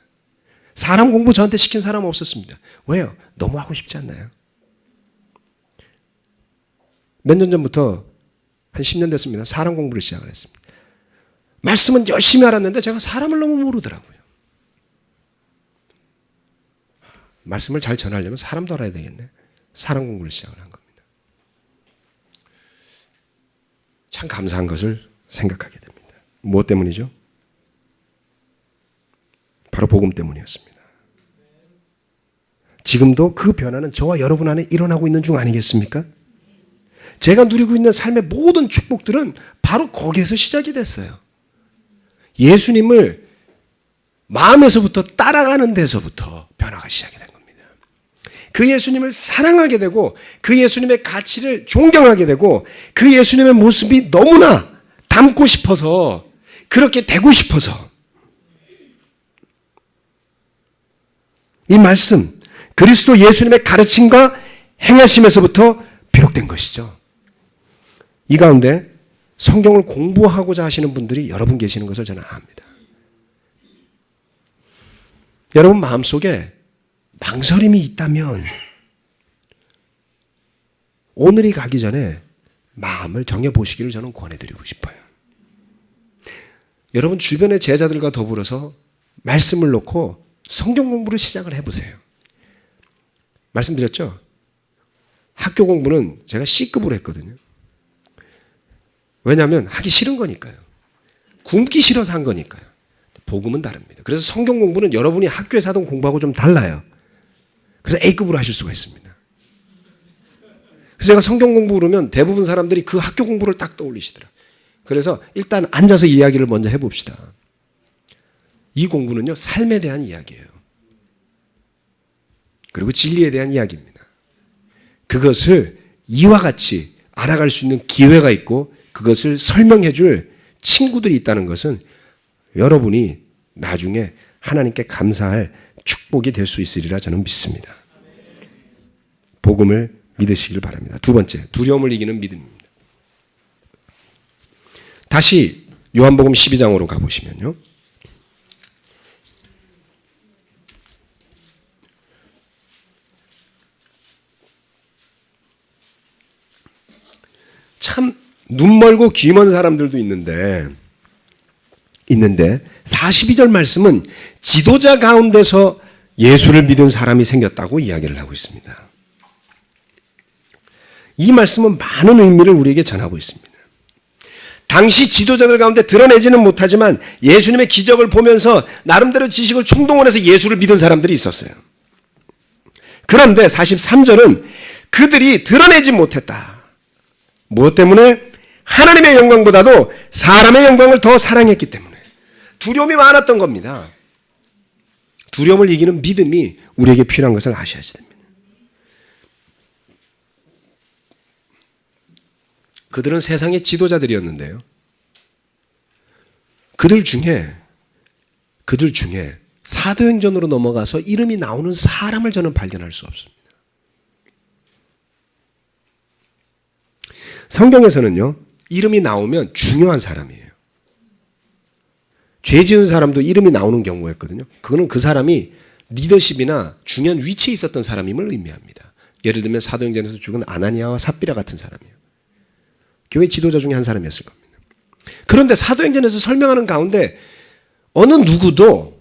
사람 공부 저한테 시킨 사람은 없었습니다. 왜요? 너무 하고 싶지 않나요? 몇 년 전부터 한 10년 됐습니다. 사람 공부를 시작을 했습니다. 말씀은 열심히 알았는데 제가 사람을 너무 모르더라고요. 말씀을 잘 전하려면 사람도 알아야 되겠네. 사람 공부를 시작을 한 겁니다. 참 감사한 것을 생각하게 됩니다. 무엇 때문이죠? 바로 복음 때문이었습니다. 지금도 그 변화는 저와 여러분 안에 일어나고 있는 중 아니겠습니까? 제가 누리고 있는 삶의 모든 축복들은 바로 거기에서 시작이 됐어요. 예수님을 마음에서부터 따라가는 데서부터 변화가 시작이 된 겁니다. 그 예수님을 사랑하게 되고 그 예수님의 가치를 존경하게 되고 그 예수님의 모습이 너무나 닮고 싶어서 그렇게 되고 싶어서 이 말씀 그리스도 예수님의 가르침과 행하심에서부터 비롯된 것이죠. 이 가운데 성경을 공부하고자 하시는 분들이 여러분 계시는 것을 저는 압니다. 여러분 마음속에 망설임이 있다면 오늘이 가기 전에 마음을 정해보시기를 저는 권해드리고 싶어요. 여러분 주변의 제자들과 더불어서 말씀을 놓고 성경 공부를 시작을 해보세요. 말씀드렸죠? 학교 공부는 제가 C급으로 했거든요. 왜냐하면 하기 싫은 거니까요. 굶기 싫어서 한 거니까요. 복음은 다릅니다. 그래서 성경 공부는 여러분이 학교에서 하던 공부하고 좀 달라요. 그래서 A급으로 하실 수가 있습니다. 그래서 제가 성경 공부 그러면 대부분 사람들이 그 학교 공부를 딱 떠올리시더라. 그래서 일단 앉아서 이야기를 먼저 해봅시다. 이 공부는요, 삶에 대한 이야기예요. 그리고 진리에 대한 이야기입니다. 그것을 이와 같이 알아갈 수 있는 기회가 있고 그것을 설명해 줄 친구들이 있다는 것은 여러분이 나중에 하나님께 감사할 축복이 될 수 있으리라 저는 믿습니다. 복음을 믿으시길 바랍니다. 두 번째, 두려움을 이기는 믿음입니다. 다시 요한복음 12장으로 가보시면요. 참 눈 멀고 귀 먼 사람들도 있는데 42절 말씀은 지도자 가운데서 예수를 믿은 사람이 생겼다고 이야기를 하고 있습니다. 이 말씀은 많은 의미를 우리에게 전하고 있습니다. 당시 지도자들 가운데 드러내지는 못하지만 예수님의 기적을 보면서 나름대로 지식을 총동원해서 예수를 믿은 사람들이 있었어요. 그런데 43절은 그들이 드러내지 못했다. 무엇 때문에? 하나님의 영광보다도 사람의 영광을 더 사랑했기 때문에. 두려움이 많았던 겁니다. 두려움을 이기는 믿음이 우리에게 필요한 것을 아셔야 됩니다. 그들은 세상의 지도자들이었는데요. 그들 중에 사도행전으로 넘어가서 이름이 나오는 사람을 저는 발견할 수 없습니다. 성경에서는요, 이름이 나오면 중요한 사람이에요. 죄 지은 사람도 이름이 나오는 경우가 있거든요. 그거는 그 사람이 리더십이나 중요한 위치에 있었던 사람임을 의미합니다. 예를 들면 사도행전에서 죽은 아나니아와 삽비라 같은 사람이에요. 교회 지도자 중에 한 사람이었을 겁니다. 그런데 사도행전에서 설명하는 가운데 어느 누구도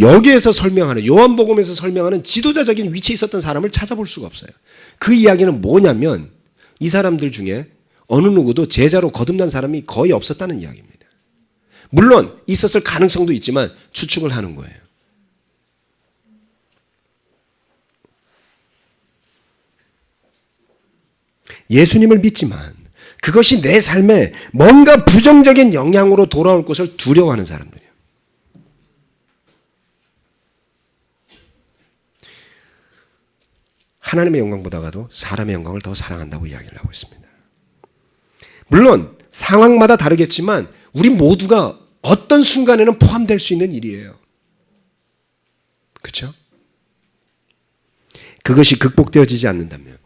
여기에서 설명하는 요한복음에서 설명하는 지도자적인 위치에 있었던 사람을 찾아볼 수가 없어요. 그 이야기는 뭐냐면 이 사람들 중에 어느 누구도 제자로 거듭난 사람이 거의 없었다는 이야기입니다. 물론 있었을 가능성도 있지만 추측을 하는 거예요. 예수님을 믿지만 그것이 내 삶에 뭔가 부정적인 영향으로 돌아올 것을 두려워하는 사람들이에요. 하나님의 영광보다도 사람의 영광을 더 사랑한다고 이야기를 하고 있습니다. 물론 상황마다 다르겠지만 우리 모두가 어떤 순간에는 포함될 수 있는 일이에요. 그렇죠? 그것이 극복되어지지 않는다면,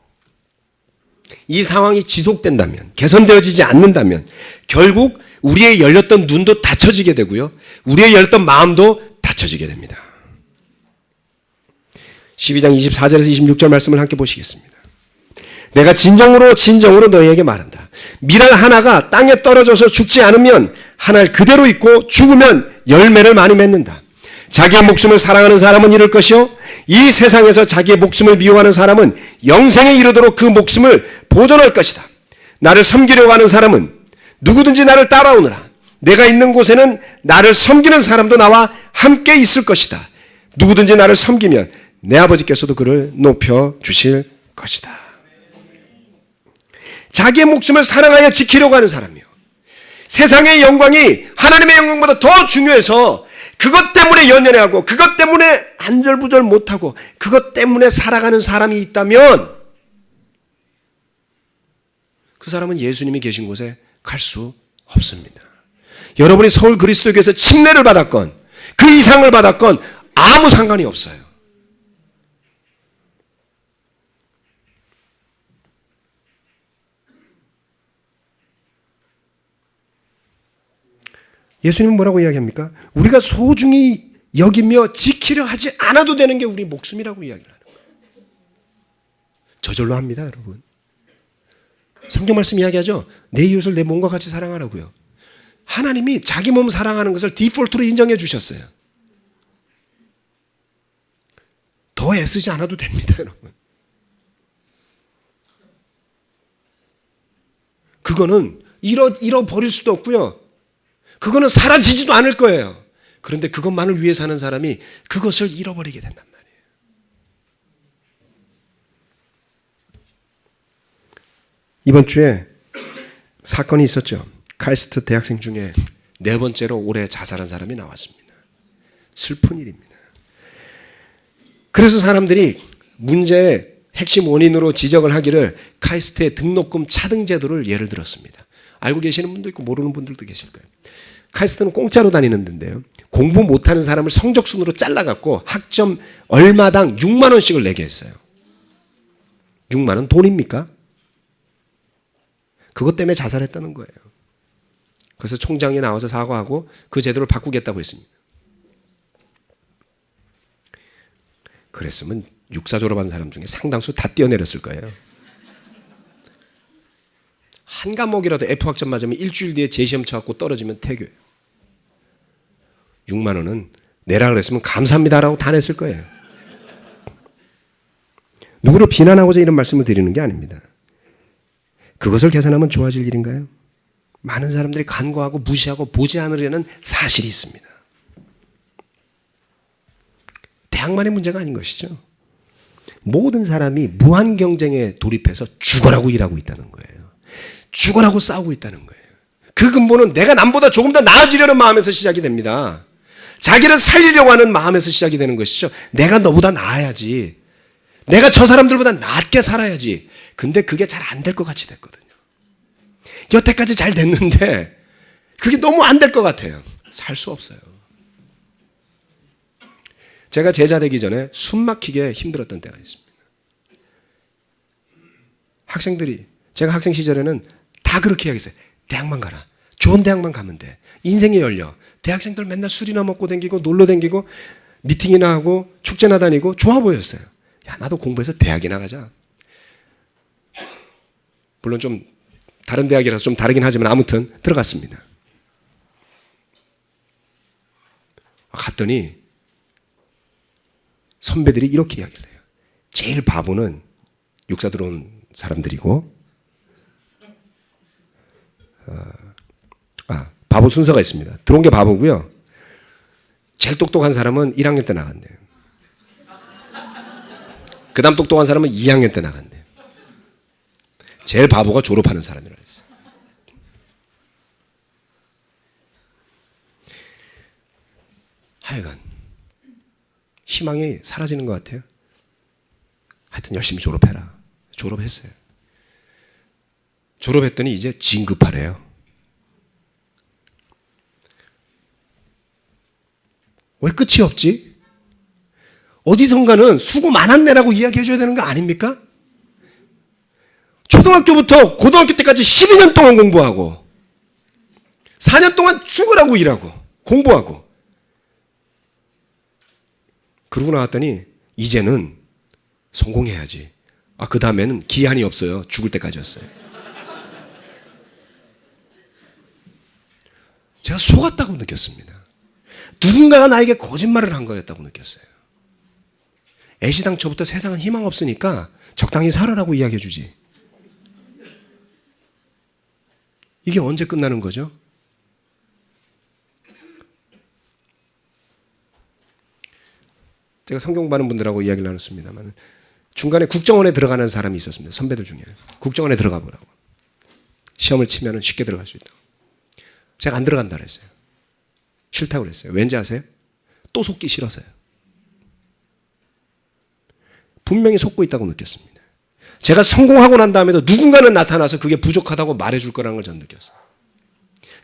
이 상황이 지속된다면, 개선되어지지 않는다면 결국 우리의 열렸던 눈도 닫혀지게 되고요. 우리의 열렸던 마음도 닫혀지게 됩니다. 12장 24절에서 26절 말씀을 함께 보시겠습니다. 내가 진정으로 너희에게 말한다. 밀알 하나가 땅에 떨어져서 죽지 않으면 한 알 그대로 있고 죽으면 열매를 많이 맺는다. 자기의 목숨을 사랑하는 사람은 이룰 것이요 이 세상에서 자기의 목숨을 미워하는 사람은 영생에 이르도록 그 목숨을 보존할 것이다. 나를 섬기려고 하는 사람은 누구든지 나를 따라오느라. 내가 있는 곳에는 나를 섬기는 사람도 나와 함께 있을 것이다. 누구든지 나를 섬기면 내 아버지께서도 그를 높여주실 것이다. 자기의 목숨을 사랑하여 지키려고 하는 사람이요. 세상의 영광이 하나님의 영광보다 더 중요해서 그것 때문에 연연해하고 그것 때문에 안절부절 못하고 그것 때문에 살아가는 사람이 있다면 그 사람은 예수님이 계신 곳에 갈 수 없습니다. 여러분이 서울 그리스도교에서 침례를 받았건 그 이상을 받았건 아무 상관이 없어요. 예수님은 뭐라고 이야기합니까? 우리가 소중히 여기며 지키려 하지 않아도 되는 게 우리 목숨이라고 이야기를 하는 거예요. 저절로 합니다, 여러분. 성경 말씀 이야기하죠. 내 이웃을 내 몸과 같이 사랑하라고요. 하나님이 자기 몸 사랑하는 것을 디폴트로 인정해 주셨어요. 더 애쓰지 않아도 됩니다, 여러분. 그거는 잃어버릴 수도 없고요. 그거는 사라지지도 않을 거예요. 그런데 그것만을 위해 사는 사람이 그것을 잃어버리게 된단 말이에요. 이번 주에 사건이 있었죠. 카이스트 대학생 중에 4번째로 올해 자살한 사람이 나왔습니다. 슬픈 일입니다. 그래서 사람들이 문제의 핵심 원인으로 지적을 하기를 카이스트의 등록금 차등 제도를 예를 들었습니다. 알고 계시는 분도 있고 모르는 분들도 계실 거예요. 카이스트는 공짜로 다니는 데인데요. 공부 못하는 사람을 성적순으로 잘라갖고 학점 얼마당 6만 원씩을 내게 했어요. 6만 원 돈입니까? 그것 때문에 자살했다는 거예요. 그래서 총장이 나와서 사과하고 그 제도를 바꾸겠다고 했습니다. 그랬으면 육사 졸업한 사람 중에 상당수 다 뛰어내렸을 거예요. 한 과목이라도 F학점 맞으면 일주일 뒤에 재시험 쳐갖고 떨어지면 태교예요. 6만 원은 내라 그랬으면 감사합니다라고 다 냈을 거예요. 누구를 비난하고자 이런 말씀을 드리는 게 아닙니다. 그것을 계산하면 좋아질 일인가요? 많은 사람들이 간과하고 무시하고 보지 않으려는 사실이 있습니다. 대학만의 문제가 아닌 것이죠. 모든 사람이 무한 경쟁에 돌입해서 죽어라고 일하고 있다는 거예요. 죽어라고 싸우고 있다는 거예요. 그 근본은 내가 남보다 조금 더 나아지려는 마음에서 시작이 됩니다. 자기를 살리려고 하는 마음에서 시작이 되는 것이죠. 내가 너보다 나아야지. 내가 저 사람들보다 낫게 살아야지. 근데 그게 잘 안 될 것 같이 됐거든요. 여태까지 잘 됐는데 그게 너무 안 될 것 같아요. 살 수 없어요. 제가 제자 되기 전에 숨 막히게 힘들었던 때가 있습니다. 학생들이 제가 학생 시절에는 다 그렇게 이야기했어요. 대학만 가라. 좋은 대학만 가면 돼. 인생이 열려. 대학생들 맨날 술이나 먹고 다니고 놀러 다니고 미팅이나 하고 축제나 다니고 좋아 보였어요. 야, 나도 공부해서 대학이나 가자. 물론 좀 다른 대학이라서 좀 다르긴 하지만 아무튼 들어갔습니다. 갔더니 선배들이 이렇게 이야기를 해요. 제일 바보는 육사 들어온 사람들이고 바보 순서가 있습니다. 들어온 게 바보고요. 제일 똑똑한 사람은 1학년 때 나간대요. 그 다음 똑똑한 사람은 2학년 때 나간대요. 제일 바보가 졸업하는 사람이라고 했어요. 하여간 희망이 사라지는 것 같아요. 하여튼 열심히 졸업해라. 졸업했어요. 졸업했더니 이제 진급하래요. 왜 끝이 없지? 어디선가는 수고 많았네라고 이야기해줘야 되는 거 아닙니까? 초등학교부터 고등학교 때까지 12년 동안 공부하고 4년 동안 죽으라고 일하고 공부하고 그러고 나왔더니 이제는 성공해야지. 그 다음에는 기한이 없어요. 죽을 때까지였어요. 제가 속았다고 느꼈습니다. 누군가가 나에게 거짓말을 한 거였다고 느꼈어요. 애시당초부터 세상은 희망 없으니까 적당히 살아라고 이야기해 주지. 이게 언제 끝나는 거죠? 제가 성경 받는 분들하고 이야기를 나눴습니다만 중간에 국정원에 들어가는 사람이 있었습니다. 선배들 중에. 국정원에 들어가 보라고. 시험을 치면 쉽게 들어갈 수 있다고. 제가 안 들어간다 그랬어요. 싫다고 그랬어요. 왠지 아세요? 또 속기 싫어서요. 분명히 속고 있다고 느꼈습니다. 제가 성공하고 난 다음에도 누군가는 나타나서 그게 부족하다고 말해줄 거라는 걸 저는 느꼈어요.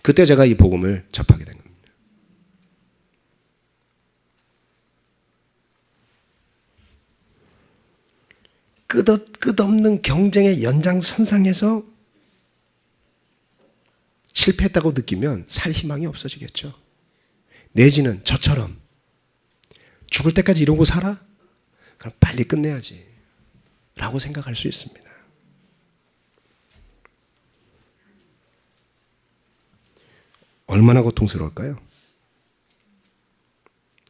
그때 제가 이 복음을 접하게 된 겁니다. 끝없는 경쟁의 연장선상에서 실패했다고 느끼면 살 희망이 없어지겠죠. 내지는 저처럼 죽을 때까지 이러고 살아? 그럼 빨리 끝내야지 라고 생각할 수 있습니다. 얼마나 고통스러울까요?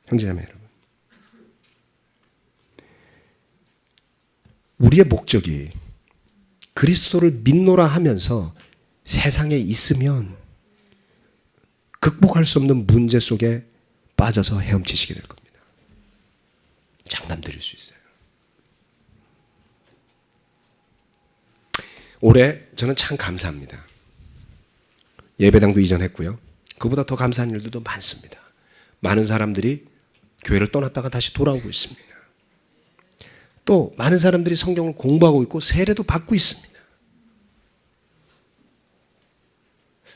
형제자매 여러분, 우리의 목적이 그리스도를 믿노라 하면서 세상에 있으면 극복할 수 없는 문제 속에 빠져서 헤엄치시게 될 겁니다. 장담 드릴 수 있어요. 올해 저는 참 감사합니다. 예배당도 이전했고요. 그보다 더 감사한 일들도 많습니다. 많은 사람들이 교회를 떠났다가 다시 돌아오고 있습니다. 또 많은 사람들이 성경을 공부하고 있고 세례도 받고 있습니다.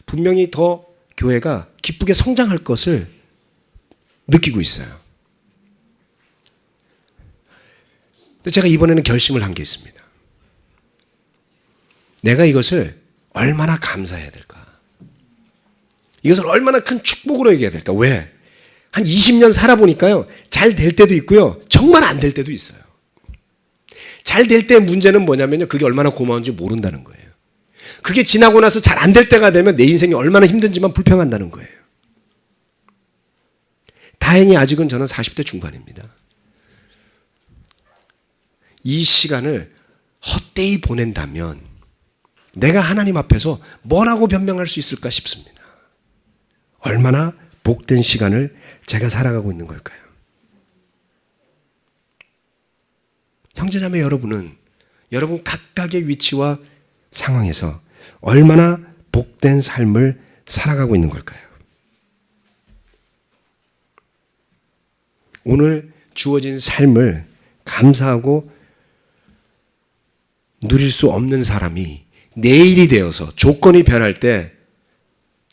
분명히 더 교회가 기쁘게 성장할 것을 느끼고 있어요. 근데 제가 이번에는 결심을 한 게 있습니다. 내가 이것을 얼마나 감사해야 될까? 이것을 얼마나 큰 축복으로 여겨야 될까? 왜? 한 20년 살아보니까요, 잘 될 때도 있고요, 정말 안 될 때도 있어요. 잘 될 때 문제는 뭐냐면요, 그게 얼마나 고마운지 모른다는 거예요. 그게 지나고 나서 잘 안 될 때가 되면 내 인생이 얼마나 힘든지만 불평한다는 거예요. 다행히 아직은 저는 40대 중반입니다. 이 시간을 헛되이 보낸다면 내가 하나님 앞에서 뭐라고 변명할 수 있을까 싶습니다. 얼마나 복된 시간을 제가 살아가고 있는 걸까요? 형제자매 여러분은 여러분 각각의 위치와 상황에서 얼마나 복된 삶을 살아가고 있는 걸까요? 오늘 주어진 삶을 감사하고 누릴 수 없는 사람이 내일이 되어서 조건이 변할 때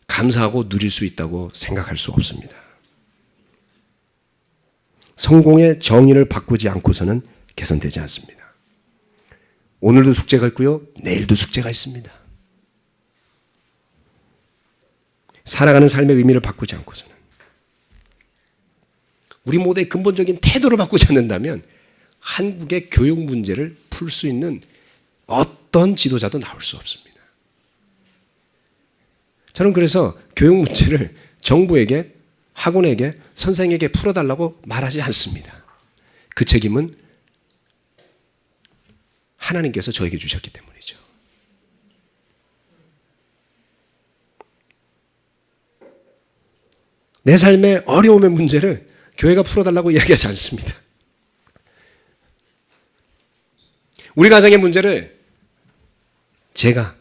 감사하고 누릴 수 있다고 생각할 수 없습니다. 성공의 정의를 바꾸지 않고서는 개선되지 않습니다. 오늘도 숙제가 있고요, 내일도 숙제가 있습니다. 살아가는 삶의 의미를 바꾸지 않고서는, 우리 모두의 근본적인 태도를 바꾸지 않는다면 한국의 교육 문제를 풀 수 있는 어떤 지도자도 나올 수 없습니다. 저는 그래서 교육 문제를 정부에게, 학원에게, 선생에게 풀어달라고 말하지 않습니다. 그 책임은 하나님께서 저에게 주셨기 때문이죠. 내 삶의 어려움의 문제를 교회가 풀어달라고 이야기하지 않습니다. 우리 가정의 문제를 제가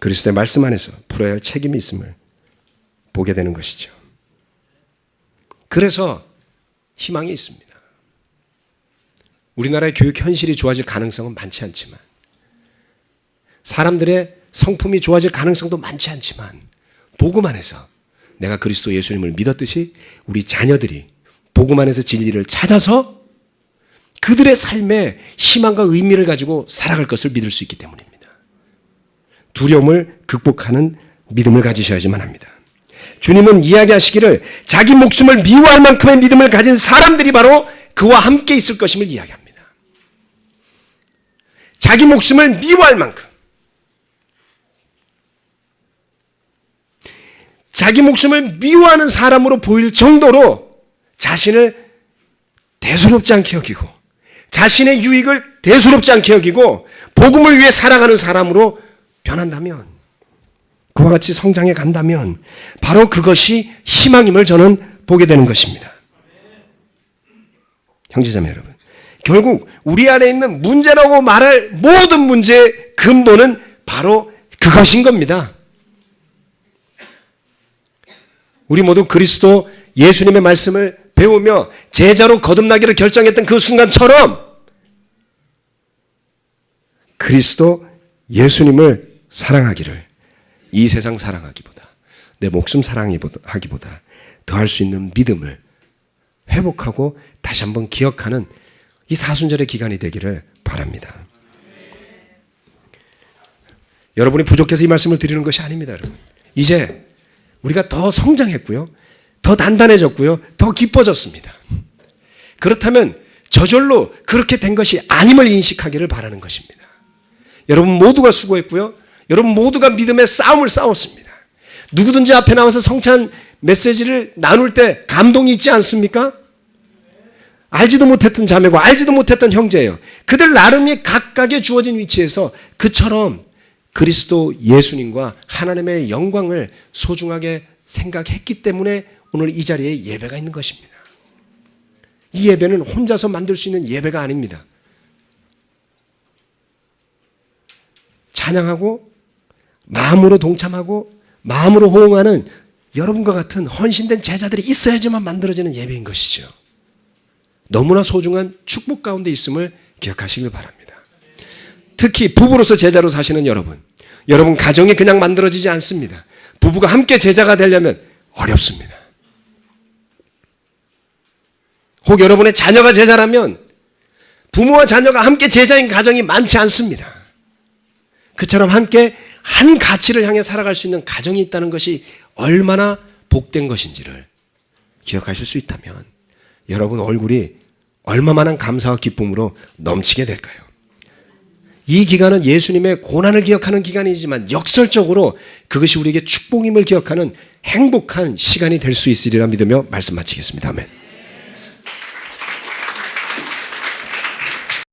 그리스도의 말씀 안에서 풀어야 할 책임이 있음을 보게 되는 것이죠. 그래서 희망이 있습니다. 우리나라의 교육 현실이 좋아질 가능성은 많지 않지만, 사람들의 성품이 좋아질 가능성도 많지 않지만, 복음 안에서 내가 그리스도 예수님을 믿었듯이 우리 자녀들이 복음 안에서 진리를 찾아서 그들의 삶에 희망과 의미를 가지고 살아갈 것을 믿을 수 있기 때문입니다. 두려움을 극복하는 믿음을 가지셔야지만 합니다. 주님은 이야기하시기를 자기 목숨을 미워할 만큼의 믿음을 가진 사람들이 바로 그와 함께 있을 것임을 이야기합니다. 자기 목숨을 미워할 만큼, 자기 목숨을 미워하는 사람으로 보일 정도로 자신을 대수롭지 않게 여기고, 자신의 유익을 대수롭지 않게 여기고 복음을 위해 살아가는 사람으로 변한다면, 그와 같이 성장해 간다면 바로 그것이 희망임을 저는 보게 되는 것입니다. 형제자매 여러분, 결국 우리 안에 있는 문제라고 말할 모든 문제의 근본은 바로 그것인 겁니다. 우리 모두 그리스도 예수님의 말씀을 배우며 제자로 거듭나기를 결정했던 그 순간처럼 그리스도 예수님을 사랑하기를, 이 세상 사랑하기보다, 내 목숨 사랑하기보다 더할 수 있는 믿음을 회복하고 다시 한번 기억하는 이 사순절의 기간이 되기를 바랍니다. 여러분이 부족해서 이 말씀을 드리는 것이 아닙니다. 여러분, 이제 우리가 더 성장했고요, 더 단단해졌고요, 더 깊어졌습니다. 그렇다면 저절로 그렇게 된 것이 아님을 인식하기를 바라는 것입니다. 여러분 모두가 수고했고요, 여러분 모두가 믿음의 싸움을 싸웠습니다. 누구든지 앞에 나와서 성찬 메시지를 나눌 때 감동이 있지 않습니까? 알지도 못했던 자매고 알지도 못했던 형제예요. 그들 나름이 각각의 주어진 위치에서 그처럼 그리스도 예수님과 하나님의 영광을 소중하게 생각했기 때문에 오늘 이 자리에 예배가 있는 것입니다. 이 예배는 혼자서 만들 수 있는 예배가 아닙니다. 찬양하고 마음으로 동참하고 마음으로 호응하는 여러분과 같은 헌신된 제자들이 있어야지만 만들어지는 예배인 것이죠. 너무나 소중한 축복 가운데 있음을 기억하시길 바랍니다. 특히 부부로서 제자로 사시는 여러분, 여러분 가정이 그냥 만들어지지 않습니다. 부부가 함께 제자가 되려면 어렵습니다. 혹 여러분의 자녀가 제자라면 부모와 자녀가 함께 제자인 가정이 많지 않습니다. 그처럼 함께 한 가치를 향해 살아갈 수 있는 가정이 있다는 것이 얼마나 복된 것인지를 기억하실 수 있다면 여러분 얼굴이 얼마만한 감사와 기쁨으로 넘치게 될까요? 이 기간은 예수님의 고난을 기억하는 기간이지만 역설적으로 그것이 우리에게 축복임을 기억하는 행복한 시간이 될 수 있으리라 믿으며 말씀 마치겠습니다. 아멘.